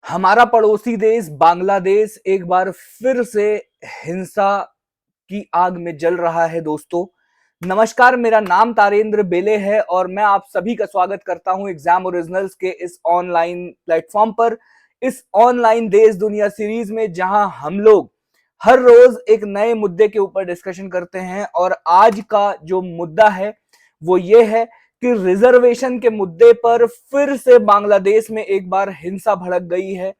हमारा पड़ोसी देश बांग्लादेश एक बार फिर से हिंसा की आग में जल रहा है दोस्तों। नमस्कार, मेरा नाम तारेंद्र बेले है और मैं आप सभी का स्वागत करता हूं एग्जाम ओरिजिनल्स के इस ऑनलाइन प्लेटफॉर्म पर, इस ऑनलाइन देश दुनिया सीरीज में, जहां हम लोग हर रोज एक नए मुद्दे के ऊपर डिस्कशन करते हैं। और आज का जो मुद्दा है वो ये है कि रिजर्वेशन के मुद्दे पर फिर से बांग्लादेश में एक बार हिंसा भड़क गई है।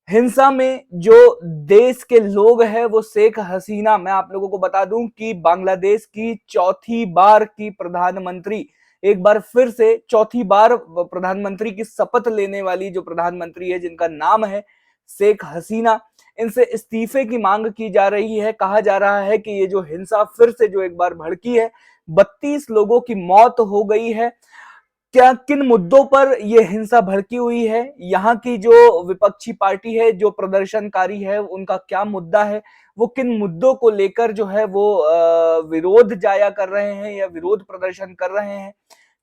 हिंसा में जो देश के लोग हैं वो शेख हसीना, मैं आप लोगों को बता दूं कि बांग्लादेश की चौथी बार की प्रधानमंत्री, एक बार फिर से चौथी बार प्रधानमंत्री की शपथ लेने वाली जो प्रधानमंत्री है, जिनका नाम है शेख हसीना, इनसे इस्तीफे की मांग की जा रही है। कहा जा रहा है कि ये जो हिंसा फिर से जो एक बार भड़की है, 32 लोगों की मौत हो गई है। क्या किन मुद्दों पर यह हिंसा भड़की हुई है, यहाँ की जो विपक्षी पार्टी है, जो प्रदर्शनकारी है, उनका क्या मुद्दा है, वो किन मुद्दों को लेकर जो है वो विरोध जाया कर रहे हैं या विरोध प्रदर्शन कर रहे हैं,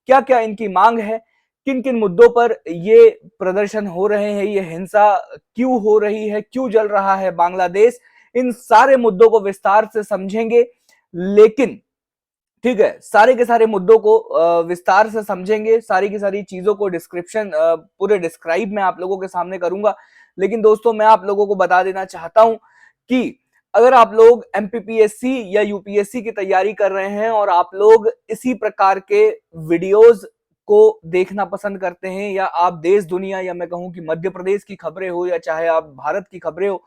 क्या क्या इनकी मांग है, किन किन मुद्दों पर ये प्रदर्शन हो रहे हैं, ये हिंसा क्यों हो रही है, क्यों जल रहा है बांग्लादेश, इन सारे मुद्दों को विस्तार से समझेंगे। लेकिन ठीक है, सारे के सारे मुद्दों को विस्तार से समझेंगे, सारी की सारी चीजों को डिस्क्रिप्शन पूरे डिस्क्राइब मैं आप लोगों के सामने करूंगा। लेकिन दोस्तों, मैं आप लोगों को बता देना चाहता हूं कि अगर आप लोग एमपीपीएससी या यूपीएससी की तैयारी कर रहे हैं और आप लोग इसी प्रकार के वीडियोस को देखना पसंद करते हैं, या आप देश दुनिया, या मैं कहूं कि मध्य प्रदेश की खबरें हो या चाहे आप भारत की खबरें हो,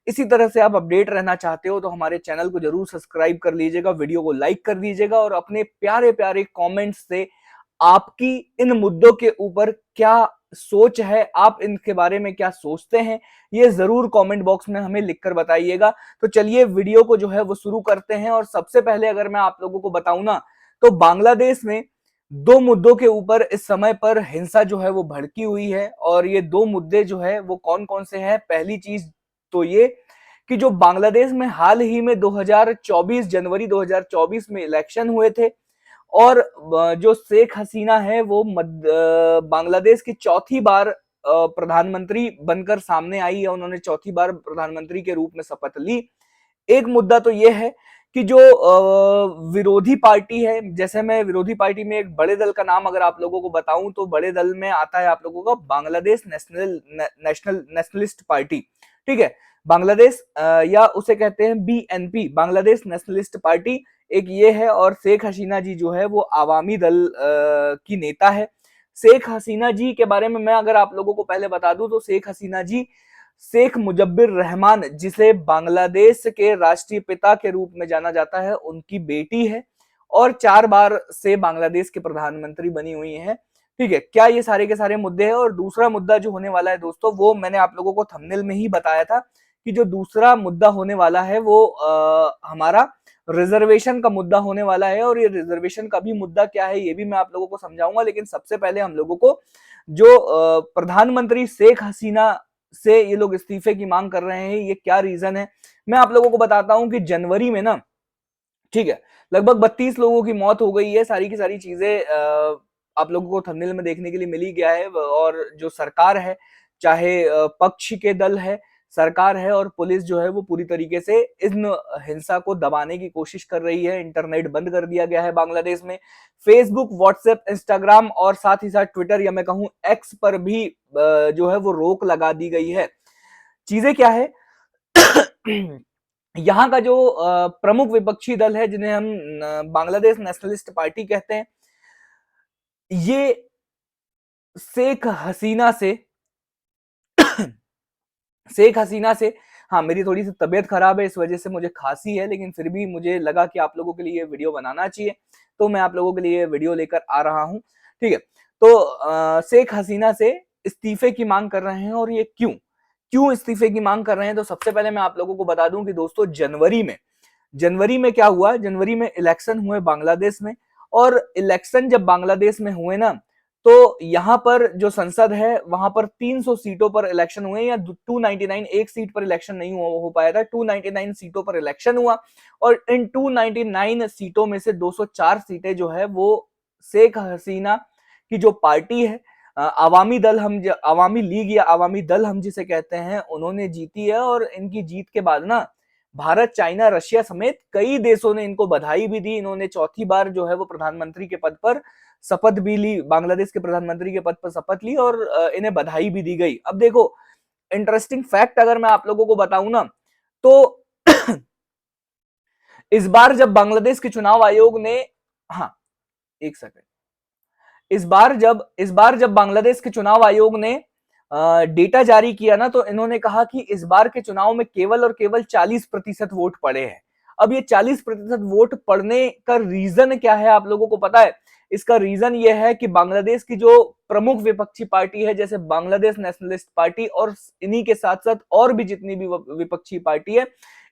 इसी तरह से आप अपडेट रहना चाहते हो, तो हमारे चैनल को जरूर सब्सक्राइब कर लीजिएगा, वीडियो को लाइक कर दीजिएगा और अपने प्यारे प्यारे कमेंट्स से आपकी इन मुद्दों के ऊपर क्या सोच है, आप इनके बारे में क्या सोचते हैं, ये जरूर कमेंट बॉक्स में हमें लिखकर बताइएगा। तो चलिए वीडियो को जो है वो शुरू करते हैं। और सबसे पहले अगर मैं आप लोगों को बताऊं ना, तो बांग्लादेश में दो मुद्दों के ऊपर इस समय पर हिंसा जो है वो भड़की हुई है। और ये दो मुद्दे जो है वो कौन कौन से हैं? पहली चीज तो ये कि जो बांग्लादेश में हाल ही में 2024 जनवरी 2024 में इलेक्शन हुए थे, और जो शेख हसीना है वो बांग्लादेश की चौथी बार प्रधानमंत्री बनकर सामने आई है, उन्होंने चौथी बार प्रधानमंत्री के रूप में शपथ ली। एक मुद्दा तो यह है कि जो विरोधी पार्टी है, जैसे मैं विरोधी पार्टी में एक बड़े दल का नाम अगर आप लोगों को बताऊं, तो बड़े दल में आता है आप लोगों का बांग्लादेश नेशनलिस्ट पार्टी। ठीक है, बांग्लादेश या उसे कहते हैं बीएनपी, बांग्लादेश नेशनलिस्ट पार्टी, एक ये है। और शेख हसीना जी जो है वो आवामी दल की नेता है। शेख हसीना जी के बारे में मैं अगर आप लोगों को पहले बता दूं, तो शेख हसीना जी शेख मुजब्बिर रहमान, जिसे बांग्लादेश के राष्ट्रीय पिता के रूप में जाना जाता है, उनकी बेटी है और 4 बार से बांग्लादेश के प्रधानमंत्री बनी हुई है। ठीक है, क्या ये सारे के सारे मुद्दे हैं? और दूसरा मुद्दा जो होने वाला है दोस्तों, वो मैंने आप लोगों को थंबनेल में ही बताया था कि जो दूसरा मुद्दा होने वाला है वो हमारा रिजर्वेशन का मुद्दा होने वाला है। और ये रिजर्वेशन का भी मुद्दा क्या है ये भी मैं आप लोगों को समझाऊंगा। लेकिन सबसे पहले हम लोगों को जो प्रधानमंत्री शेख हसीना से ये लोग इस्तीफे की मांग कर रहे हैं, ये क्या रीजन है, मैं आप लोगों को बताता हूं कि जनवरी में ना, ठीक है, लगभग 32 लोगों की मौत हो गई है। सारी की सारी चीजें आप लोगों को थंबनेल में देखने के लिए मिल ही गया है। और जो सरकार है, चाहे पक्ष के दल है, सरकार है और पुलिस जो है वो पूरी तरीके से इन हिंसा को दबाने की कोशिश कर रही है। इंटरनेट बंद कर दिया गया है बांग्लादेश में, फेसबुक, व्हाट्सएप, इंस्टाग्राम और साथ ही साथ ट्विटर या मैं कहूं एक्स पर भी जो है वो रोक लगा दी गई है। चीजें क्या है यहाँ का जो प्रमुख विपक्षी दल है, जिन्हें हम बांग्लादेश नेशनलिस्ट पार्टी कहते हैं, ये शेख हसीना से शेख हसीना से हाँ, मेरी थोड़ी सी तबीयत खराब है, इस वजह से मुझे खांसी है, लेकिन फिर भी मुझे लगा कि आप लोगों के लिए वीडियो बनाना चाहिए, तो मैं आप लोगों के लिए वीडियो लेकर आ रहा हूं। ठीक है, तो शेख हसीना से इस्तीफे की मांग कर रहे हैं। और ये क्यों क्यों इस्तीफे की मांग कर रहे हैं, तो सबसे पहले मैं आप लोगों को बता दूं कि दोस्तों, जनवरी में क्या हुआ, जनवरी में इलेक्शन हुए बांग्लादेश में। और इलेक्शन जब बांग्लादेश में हुए ना, तो यहां पर जो संसद है वहां पर 300 सीटों पर इलेक्शन हुए, या 299, एक सीट पर इलेक्शन नहीं हो पाया था, 299 सीटों पर इलेक्शन हुआ। और इन 299 सीटों में से 204 सीटें जो है वो शेख हसीना की जो पार्टी है, अवामी लीग या अवामी दल हम जिसे कहते हैं, उन्होंने जीती है। और इनकी जीत के बाद ना भारत, चाइना, रशिया समेत कई देशों ने इनको बधाई भी दी। इन्होंने चौथी बार जो है वो प्रधानमंत्री के पद पर शपथ भी ली, बांग्लादेश के प्रधानमंत्री के पद पर शपथ ली और इन्हें बधाई भी दी गई। अब देखो, इंटरेस्टिंग फैक्ट अगर मैं आप लोगों को बताऊं ना, तो इस बार जब बांग्लादेश के चुनाव आयोग ने, हाँ एक सेकंड, इस बार जब बांग्लादेश के चुनाव आयोग ने डेटा जारी किया ना, तो इन्होंने कहा कि इस बार के चुनाव में केवल और केवल 40% वोट पड़े हैं। अब ये 40% वोट पड़ने का रीजन क्या है आप लोगों को पता है? इसका रीजन ये है कि बांग्लादेश की जो प्रमुख विपक्षी पार्टी है, जैसे बांग्लादेश नेशनलिस्ट पार्टी और इन्हीं के साथ साथ और भी जितनी भी विपक्षी पार्टी है,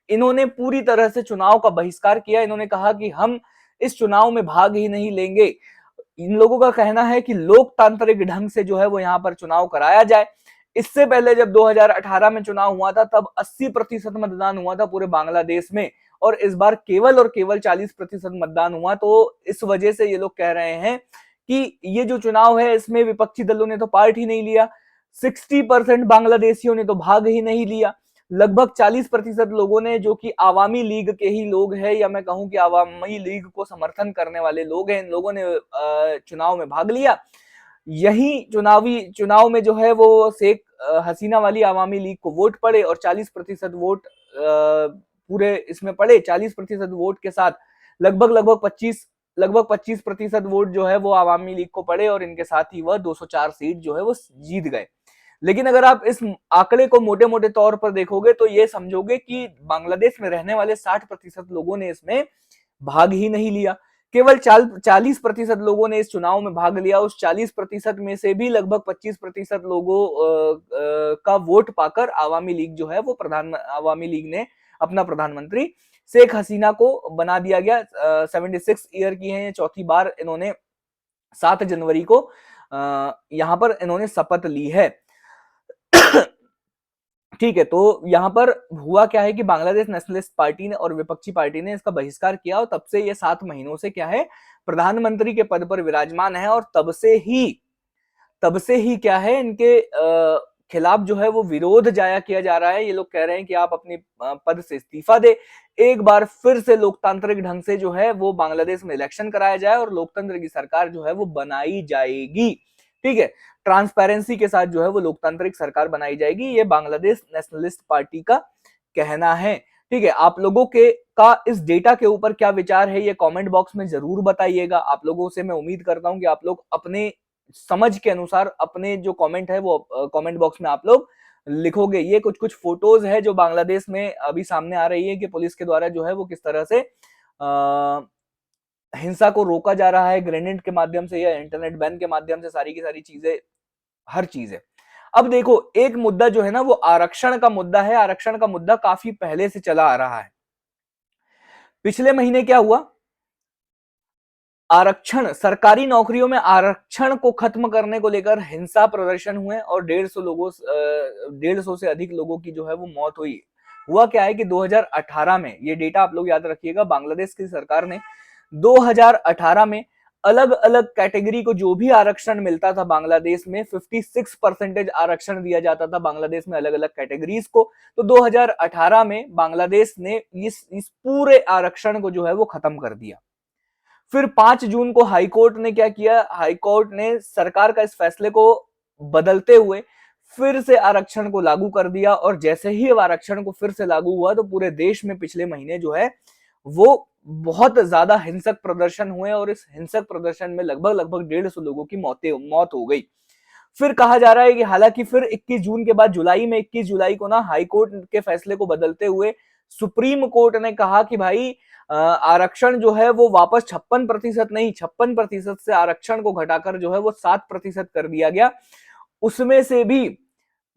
इन्होंने पूरी तरह से चुनाव का बहिष्कार किया। इन्होंने कहा कि हम इस चुनाव में भाग ही नहीं लेंगे। इन लोगों का कहना है कि लोकतांत्रिक ढंग से जो है वो यहाँ पर चुनाव कराया जाए। इससे पहले जब 2018 में चुनाव हुआ था, तब 80% मतदान हुआ था पूरे बांग्लादेश में, और इस बार केवल और केवल 40% मतदान हुआ। तो इस वजह से ये लोग कह रहे हैं कि ये जो चुनाव है, इसमें विपक्षी दलों ने तो पार्ट ही नहीं लिया, 60% बांग्लादेशियों ने तो भाग ही नहीं लिया, लगभग 40% लोगों ने, जो कि आवामी लीग के ही लोग हैं, या मैं कहूं कि आवामी लीग को समर्थन करने वाले लोग हैं, इन लोगों ने चुनाव में भाग लिया। यही चुनाव में जो है वो शेख हसीना वाली आवामी लीग को वोट पड़े और 40% वोट पूरे इसमें पड़े। 40% वोट के साथ लगभग 25% वोट जो है वो आवामी लीग को पड़े और इनके साथ ही वह 204 सीट जो है वो जीत गए। लेकिन अगर आप इस आंकड़े को मोटे मोटे तौर पर देखोगे तो ये समझोगे कि बांग्लादेश में रहने वाले 60% लोगों ने इसमें भाग ही नहीं लिया। केवल 40% लोगों ने इस चुनाव में भाग लिया। उस 40% में से भी लगभग 25% लोगों का वोट पाकर आवामी लीग जो है वो आवामी लीग ने अपना प्रधानमंत्री शेख हसीना को बना दिया गया। 76 ईयर की है, चौथी बार इन्होंने 7 जनवरी को यहां पर इन्होंने शपथ ली है। ठीक है, तो यहां पर हुआ क्या है कि बांग्लादेश नेशनलिस्ट पार्टी ने और विपक्षी पार्टी ने इसका बहिष्कार किया और तब से ये 7 महीनों से क्या है, प्रधानमंत्री के पद पर विराजमान है। और तब से ही क्या है, इनके खिलाफ जो है वो विरोध जाया किया जा रहा है। ये लोग कह रहे हैं कि आप अपने पद से इस्तीफा दे, एक बार फिर से लोकतांत्रिक ढंग से जो है वो बांग्लादेश में इलेक्शन कराया जाए और लोकतंत्र की सरकार जो है वो बनाई जाएगी। ठीक है, ट्रांसपेरेंसी के साथ जो है वो लोकतांत्रिक सरकार बनाई जाएगी, ये बांग्लादेश नेशनलिस्ट पार्टी का कहना है। ठीक है, आप लोगों के का इस डेटा के ऊपर क्या विचार है, ये कमेंट बॉक्स में जरूर बताइएगा। आप लोगों से मैं उम्मीद करता हूं कि आप लोग अपने समझ के अनुसार अपने जो कमेंट है वो कमेंट बॉक्स में आप लोग लिखोगे। ये कुछ कुछ फोटोज है जो बांग्लादेश में अभी सामने आ रही है कि पुलिस के द्वारा जो है वो किस तरह से हिंसा को रोका जा रहा है, ग्रेनेड के माध्यम से या इंटरनेट बैन के माध्यम से, सारी की सारी चीजें, हर चीज है। अब देखो, एक मुद्दा जो है ना वो आरक्षण का मुद्दा है। आरक्षण का मुद्दा काफी पहले से चला आ रहा है। पिछले महीने क्या हुआ, आरक्षण, सरकारी नौकरियों में आरक्षण को खत्म करने को लेकर हिंसा प्रदर्शन हुए और 150 से अधिक लोगों की जो है वो मौत हुई। हुआ क्या है कि 2018 में, ये डेटा आप लोग याद रखिएगा, बांग्लादेश की सरकार ने 2018 में अलग अलग कैटेगरी को जो भी आरक्षण मिलता था बांग्लादेश में, 56% आरक्षण दिया जाता था बांग्लादेश में अलग अलग कैटेगरीज को। तो 2018 में बांग्लादेश ने इस पूरे आरक्षण को जो है वो खत्म कर दिया। फिर 5 जून को हाईकोर्ट ने क्या किया, हाईकोर्ट ने सरकार का इस फैसले को बदलते हुए फिर से आरक्षण को लागू कर दिया। और जैसे ही अब आरक्षण को फिर से लागू हुआ तो पूरे देश में पिछले महीने जो है वो बहुत ज्यादा हिंसक प्रदर्शन हुए और इस हिंसक प्रदर्शन में लगभग 150 लोगों की मौत हो गई। फिर कहा जा रहा है कि हालांकि फिर 21 जून के बाद जुलाई में 21 जुलाई को ना हाईकोर्ट के फैसले को बदलते हुए सुप्रीम कोर्ट ने कहा कि भाई आरक्षण जो है वो वापस 56% नहीं, 56% से आरक्षण को घटाकर जो है वो 7% कर दिया गया। उसमें से भी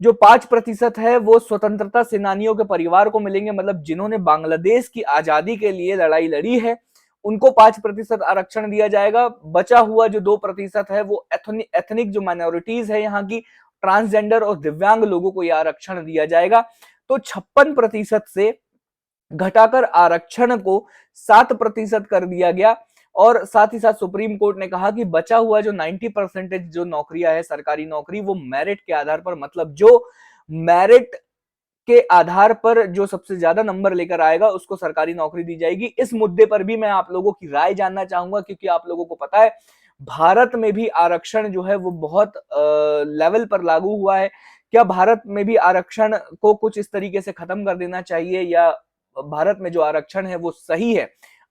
जो 5% है वो स्वतंत्रता सेनानियों के परिवार को मिलेंगे, मतलब जिन्होंने बांग्लादेश की आजादी के लिए लड़ाई लड़ी है उनको 5% आरक्षण दिया जाएगा। बचा हुआ जो 2% है वो एथनिक जो माइनॉरिटीज है यहाँ की, ट्रांसजेंडर और दिव्यांग लोगों को यह आरक्षण दिया जाएगा। तो 56% से घटाकर आरक्षण को 7% कर दिया गया। और साथ ही साथ सुप्रीम कोर्ट ने कहा कि बचा हुआ जो 90% जो नौकरियां है सरकारी नौकरी, वो मेरिट के आधार पर, मतलब जो मेरिट के आधार पर जो सबसे ज्यादा नंबर लेकर आएगा उसको सरकारी नौकरी दी जाएगी। इस मुद्दे पर भी मैं आप लोगों की राय जानना चाहूंगा, क्योंकि आप लोगों को पता है भारत में भी आरक्षण जो है वो बहुत लेवल पर लागू हुआ है। क्या भारत में भी आरक्षण को कुछ इस तरीके से खत्म कर देना चाहिए, या भारत में जो आरक्षण है वो सही है?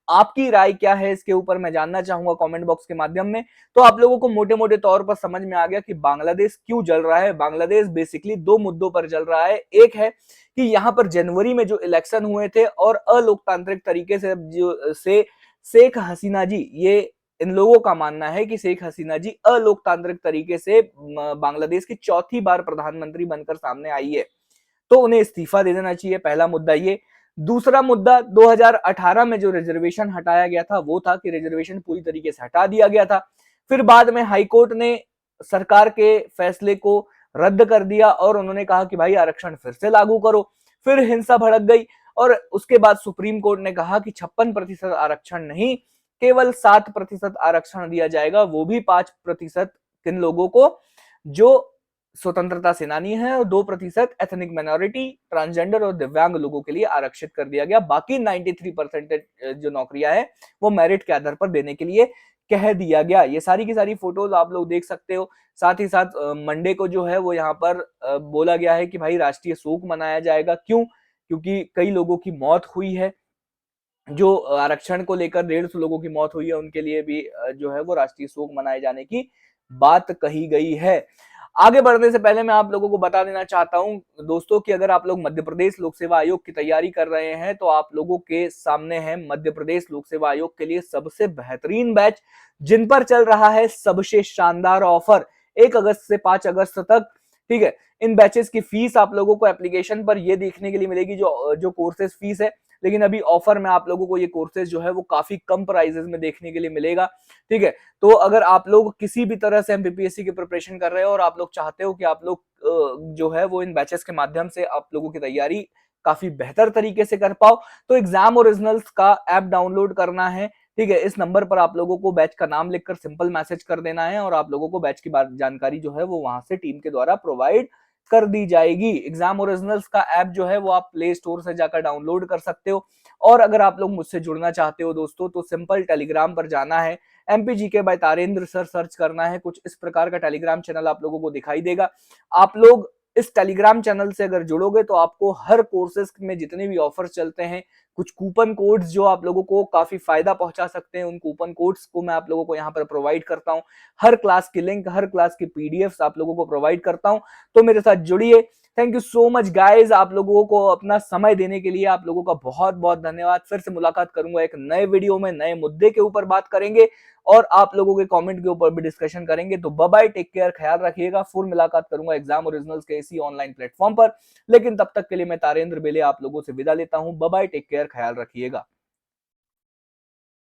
आपकी राय क्या है इसके ऊपर मैं जानना चाहूंगा कमेंट बॉक्स के माध्यम में। तो आप लोगों को मोटे मोटे तौर पर समझ में आ गया कि बांग्लादेश क्यों जल रहा है। बांग्लादेश बेसिकली दो मुद्दों पर जल रहा है। एक है कि यहां पर जनवरी में जो इलेक्शन हुए थे और अलोकतांत्रिक तरीके से जो से शेख हसीना जी, ये इन लोगों का मानना है कि शेख हसीना जी अलोकतांत्रिक तरीके से बांग्लादेश की चौथी बार प्रधानमंत्री बनकर सामने आई है, तो उन्हें इस्तीफा दे देना चाहिए। पहला मुद्दा ये। दूसरा मुद्दा, 2018 में जो रिजर्वेशन हटाया गया था वो था कि रिजर्वेशन पूरी तरीके से हटा दिया गया था। फिर बाद में हाईकोर्ट ने सरकार के फैसले को रद्द कर दिया और उन्होंने कहा कि भाई आरक्षण फिर से लागू करो। फिर हिंसा भड़क गई और उसके बाद सुप्रीम कोर्ट ने कहा कि 56% आरक्षण नहीं, केवल 7% आरक्षण दिया जाएगा, वो भी 5% किन लोगों को, जो स्वतंत्रता सेनानी है, और 2% एथनिक माइनॉरिटी, ट्रांसजेंडर और दिव्यांग लोगों के लिए आरक्षित कर दिया गया। बाकी 93% जो नौकरियां हैं वो मेरिट के आधार पर देने के लिए कह दिया गया। ये सारी की सारी फोटोज आप लोग देख सकते हो। साथ ही साथ मंडे को जो है वो यहाँ पर बोला गया है कि भाई राष्ट्रीय शोक मनाया जाएगा। क्यों? क्योंकि कई लोगों की मौत हुई है, जो आरक्षण को लेकर 150 लोगों की मौत हुई है, उनके लिए भी जो है वो राष्ट्रीय शोक मनाए जाने की बात कही गई है। आगे बढ़ने से पहले मैं आप लोगों को बता देना चाहता हूं दोस्तों कि अगर आप लोग मध्य प्रदेश लोक सेवा आयोग की तैयारी कर रहे हैं तो आप लोगों के सामने है मध्य प्रदेश लोक सेवा आयोग के लिए सबसे बेहतरीन बैच, जिन पर चल रहा है सबसे शानदार ऑफर 1 अगस्त से 5 अगस्त तक। ठीक है, इन बैचेस की फीस आप लोगों को एप्लीकेशन पर ये देखने के लिए मिलेगी जो जो कोर्सेज फीस है, लेकिन अभी ऑफर में आप लोगों को ये कोर्सेज जो है वो काफी कम प्राइजेस में देखने के लिए मिलेगा। ठीक है, तो अगर आप लोग किसी भी तरह से एमपीपीएससी की प्रिपरेशन कर रहे हो और आप लोग चाहते हो कि आप लोग जो है वो इन बैचेस के माध्यम से आप लोगों की तैयारी काफी बेहतर तरीके से कर पाओ, तो एग्जाम ओरिजिनल्स का ऐप डाउनलोड करना है। ठीक है, इस नंबर पर आप लोगों को बैच का नाम लिखकर सिंपल मैसेज कर देना है और आप लोगों को बैच की जानकारी जो है वो वहां से टीम के द्वारा प्रोवाइड कर दी जाएगी। एग्जाम ओरिजिनल्स का ऐप जो है वो आप प्ले स्टोर से जाकर डाउनलोड कर सकते हो। और अगर आप लोग मुझसे जुड़ना चाहते हो दोस्तों तो सिंपल टेलीग्राम पर जाना है, MPGK by Tarendra sir search करना है, कुछ इस प्रकार का टेलीग्राम चैनल आप लोगों को दिखाई देगा। आप लोग इस टेलीग्राम चैनल से अगर जुड़ोगे तो आपको हर कोर्सेज में जितने भी ऑफर्स चलते हैं, कुछ कूपन कोड्स जो आप लोगों को काफी फायदा पहुंचा सकते हैं, उन कूपन कोड्स को मैं आप लोगों को यहाँ पर प्रोवाइड करता हूँ। हर क्लास की लिंक, हर क्लास की पीडीएफ आप लोगों को प्रोवाइड करता हूँ, तो मेरे साथ जुड़िए। Thank you so much guys, आप लोगों को अपना समय देने के लिए आप लोगों का बहुत बहुत धन्यवाद। फिर से मुलाकात करूंगा एक नए वीडियो में, नए मुद्दे के ऊपर बात करेंगे और आप लोगों के कमेंट के ऊपर भी डिस्कशन करेंगे। तो बाय बाय, टेक केयर, ख्याल रखिएगा। फिर मुलाकात करूंगा एग्जाम ओरिजिनल्स के इसी ऑनलाइन प्लेटफॉर्म पर, लेकिन तब तक के लिए मैं तारेंद्र बेले आप लोगों से विदा लेता हूं। बाय बाय, टेक केयर, ख्याल रखिएगा।